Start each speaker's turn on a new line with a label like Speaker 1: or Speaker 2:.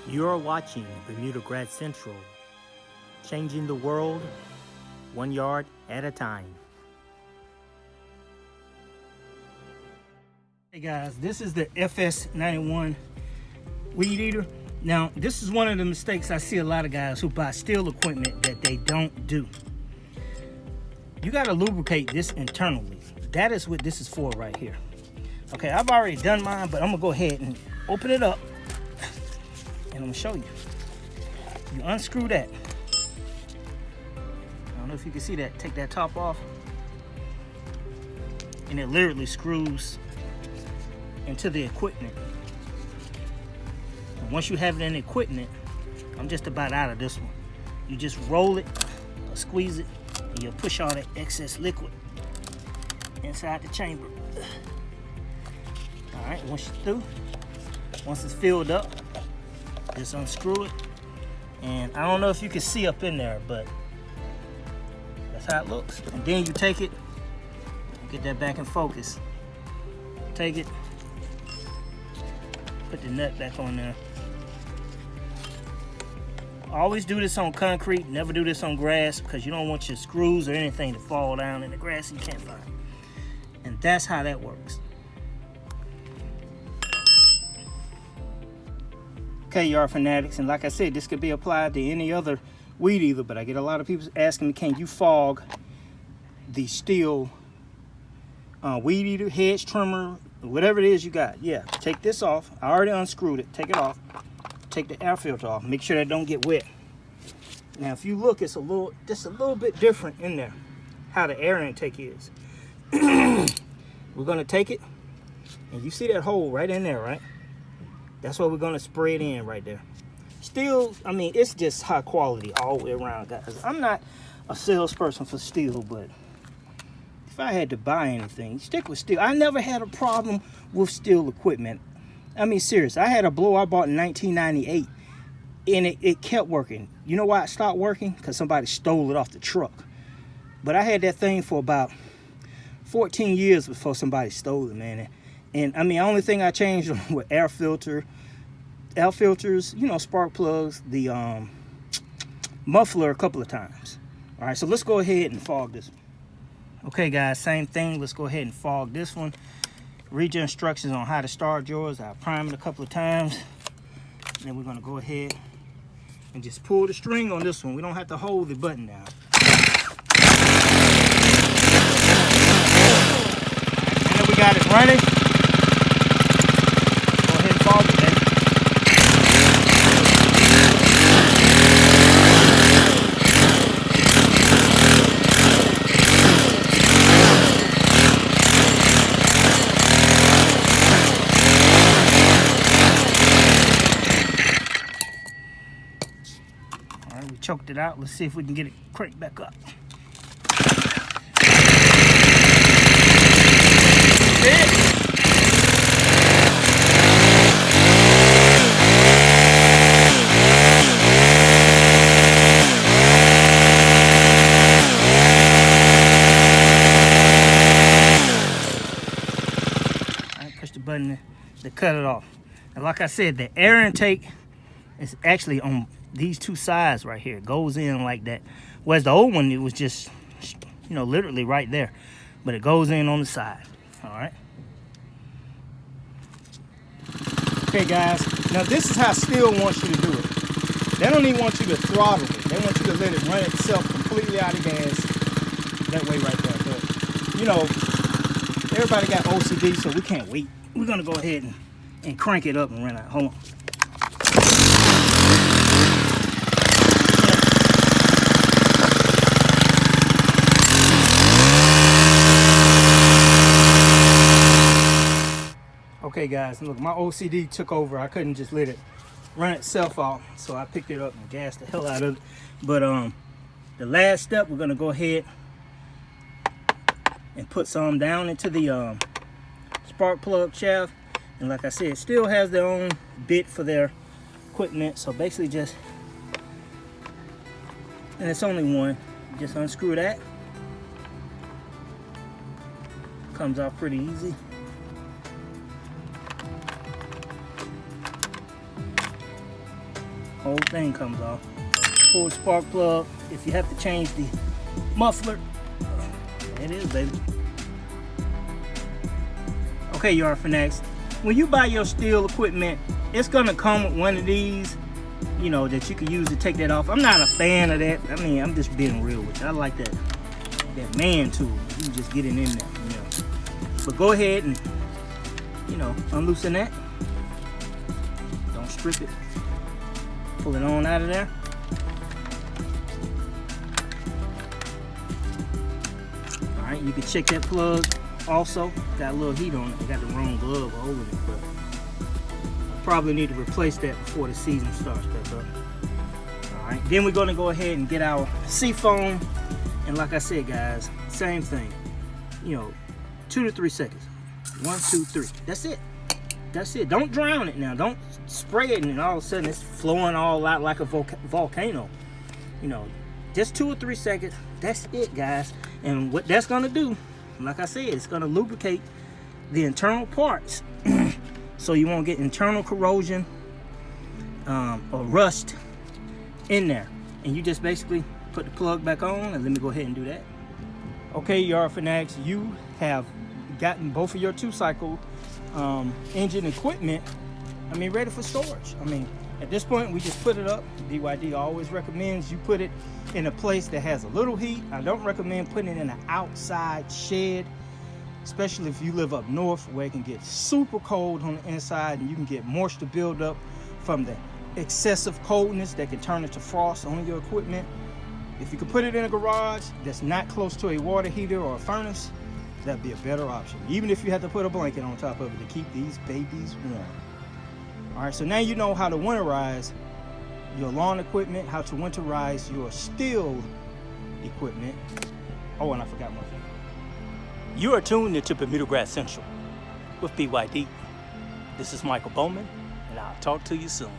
Speaker 1: You're watching Bermuda Grad Central, changing the world 1 yard at a time. Hey guys, this is the FS91 weed eater. Now, this is one of the mistakes I see a lot of guys who buy Stihl equipment that they don't do. You got to lubricate this internally. That is what this is for right here. Okay, I've already done mine, but I'm gonna go ahead and open it up and I'm gonna show you. You unscrew that. I don't know if you can see that. Take that top off, and it literally screws into the equipment. And once you have it in the equipment, I'm just about out of this one. You just roll it or squeeze it, and you'll push all that excess liquid inside the chamber. All right, once you're through, once it's filled up, just unscrew it. And I don't know if you can see up in there, but that's how it looks. And then you take it, get that back in focus. Take it, put the nut back on there. Always do this on concrete, never do this on grass, because you don't want your screws or anything to fall down in the grass and you can't find it. And that's how that works. Okay, yard fanatics, and like I said, this could be applied to any other weed eater, but I get a lot of people asking me, can you fog the Stihl weed eater, hedge trimmer, whatever it is you got? Yeah, take this off. I already unscrewed it. Take it off. Take the air filter off. Make sure that don't get wet. Now, if you look, it's just a little bit different in there, how the air intake is. We're gonna take it, and you see that hole right in there, right? That's what we're gonna spray it in right there. Stihl, I mean, it's just high quality all the way around, guys. I'm not a salesperson for Stihl, but if I had to buy anything, stick with Stihl. I never had a problem with Stihl equipment. I mean, serious. I had a blower I bought in 1998, and it kept working. You know why it stopped working? Because somebody stole it off the truck. But I had that thing for about 14 years before somebody stole it, man. And I mean, the only thing I changed was air filters, you know, spark plugs, the muffler a couple of times. All right, so let's go ahead and fog this one. Okay, guys, same thing. Let's go ahead and fog this one. Read your instructions on how to start yours. I primed it a couple of times. And then we're gonna go ahead and just pull the string on this one. We don't have to hold the button down. And then we got it running. Go ahead and fog it, baby. All right, we choked it out. Let's see if we can get it cranked back up. Push the button to cut it off. And like I said, the air intake is actually on these two sides right here. It goes in like that. Whereas the old one, it was just, you know, literally right there. But it goes in on the side. All right. Okay, guys. Now this is how Stihl wants you to do it. They don't even want you to throttle it. They want you to let it run itself completely out of gas. That way right there. But, you know, everybody got OCD, so we can't wait. We're gonna go ahead and crank it up and run out. Hold on. Okay, guys, look, my OCD took over. I couldn't just let it run itself off, so I picked it up and gassed the hell out of it. But the last step, we're gonna go ahead and put some down into the spark plug shaft. And like I said, it still has their own bit for their equipment, so basically just, and it's only one, just unscrew that. Comes off pretty easy. whole thing comes off. Pull the spark plug. If you have to change the muffler, there it is, baby. Okay, Yard Fanatics, when you buy your Stihl equipment, it's gonna come with one of these, you know, that you can use to take that off. I'm not a fan of that. I mean, I'm just being real with you. I like that man tool. You can just get it in there, you know. But go ahead and, you know, unloosen that. Don't strip it. Pull it on out of there. All right, you can check that plug also. Got a little heat on it. I got the wrong glove holding it, but I probably need to replace that before the season starts back up. All right, then we're gonna go ahead and get our seafoam. And like I said, guys, same thing. You know, 2 to 3 seconds. 1, 2, 3. That's it. That's it. Don't drown it now. Don't spray it and all of a sudden it's flowing all out like a volcano. You know, just 2 or 3 seconds. That's it, guys. And what that's gonna do, like I said, it's gonna lubricate the internal parts, so you won't get internal corrosion or rust in there. And you just basically put the plug back on, and let me go ahead and do that. Okay, Yard Fanatics, you have gotten both of your 2-cycle engine equipment, ready for storage. At this point, we just put it up. BYD always recommends you put it in a place that has a little heat. I don't recommend putting it in an outside shed, especially if you live up north where it can get super cold on the inside and you can get moisture buildup from the excessive coldness that can turn into frost on your equipment. If you could put it in a garage that's not close to a water heater or a furnace, that'd be a better option. Even if you have to put a blanket on top of it to keep these babies warm. All right, so now you know how to winterize your lawn equipment, how to winterize your Stihl equipment. Oh, and I forgot one thing. You are tuned into Bermuda Grass Central with BYD. This is Michael Bowman, and I'll talk to you soon.